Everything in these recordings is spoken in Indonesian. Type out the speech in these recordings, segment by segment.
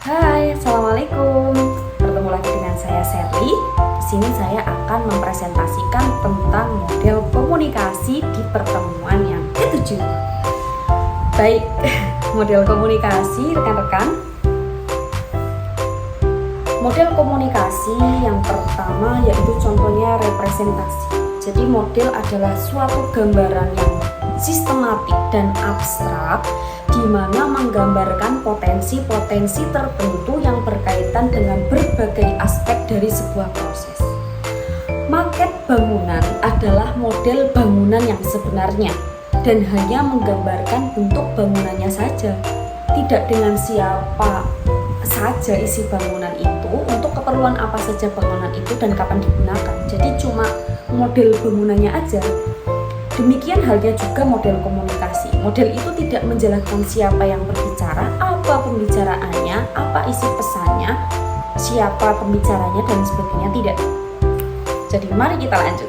Hai, Assalamualaikum. Bertemu lagi dengan saya Sherly. Di sini saya akan mempresentasikan tentang model komunikasi di pertemuan yang ke-7. Baik, model komunikasi rekan-rekan. Model komunikasi yang pertama yaitu contohnya representasi. Jadi model adalah suatu gambaran yang sistematik dan abstrak di mana menggambarkan potensi-potensi tertentu yang berkaitan dengan berbagai aspek dari sebuah proses. Maket bangunan adalah model bangunan yang sebenarnya dan hanya menggambarkan bentuk bangunannya saja, tidak dengan siapa saja isi bangunan itu, untuk keperluan apa saja bangunan itu dan kapan digunakan. Jadi cuma model bangunannya aja. Demikian halnya juga model komunikasi. Model itu tidak menjelaskan siapa yang berbicara, apa pembicaraannya, apa isi pesannya, siapa pembicaranya dan sebagainya, tidak. Jadi mari kita lanjut.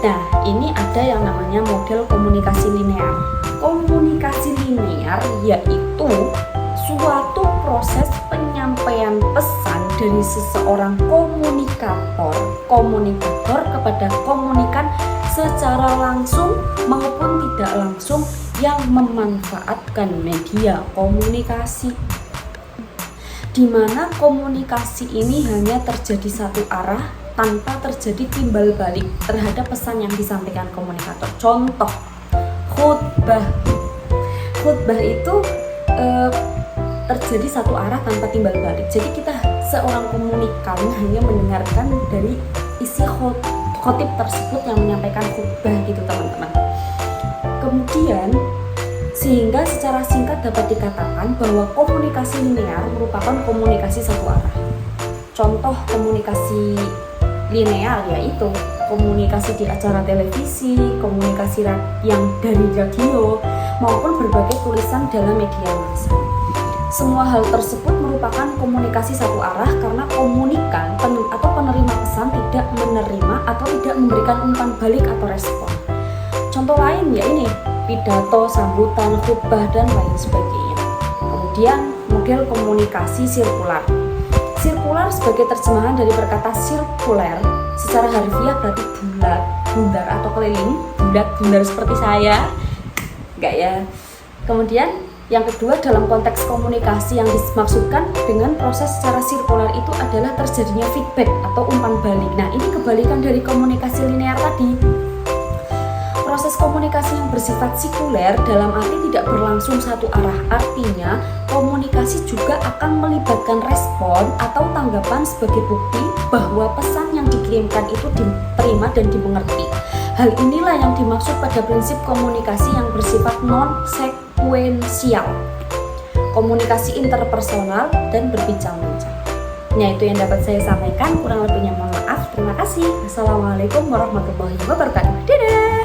Nah, ini ada yang namanya model komunikasi linear. Komunikasi linear yaitu suatu proses penyampaian pesan dari seseorang komunikator kepada komunikan secara langsung maupun tidak langsung yang memanfaatkan media komunikasi, di mana komunikasi ini hanya terjadi satu arah tanpa terjadi timbal balik terhadap pesan yang disampaikan komunikator. Contoh, khutbah itu terjadi satu arah tanpa timbal balik. Jadi kita seorang komunikan hanya mendengarkan dari isi khotib tersebut yang menyampaikan khutbah gitu teman-teman. Kemudian sehingga secara singkat dapat dikatakan bahwa komunikasi linear merupakan komunikasi satu arah. Contoh komunikasi linear yaitu komunikasi di acara televisi, komunikasi yang dari radio maupun berbagai tulisan dalam media massa. Semua hal tersebut merupakan komunikasi satu arah karena komunikan atau penerima pesan tidak menerima atau tidak memberikan umpan balik atau respon. Contoh lain ya ini, pidato, sambutan, khutbah, dan lain sebagainya. Kemudian model komunikasi sirkular. Sirkular sebagai terjemahan dari perkata sirkuler, secara harfiah berarti bulat, bundar atau keliling, bulat-bundar seperti saya. Enggak ya. Kemudian yang kedua, dalam konteks komunikasi yang dimaksudkan dengan proses secara sirkular itu adalah terjadinya feedback atau umpan balik. Nah, ini kebalikan dari komunikasi linear tadi. Proses komunikasi yang bersifat sirkuler dalam arti tidak berlangsung satu arah. Artinya, komunikasi juga akan melibatkan respon atau tanggapan sebagai bukti bahwa pesan yang dikirimkan itu diterima dan dimengerti. Hal inilah yang dimaksud pada prinsip komunikasi yang bersifat non-sekuensial, komunikasi interpersonal dan berbincang-bincang. Nah, itu yang dapat saya sampaikan, kurang lebihnya mohon maaf. Terima kasih. Assalamualaikum warahmatullahi wabarakatuh. Dadah.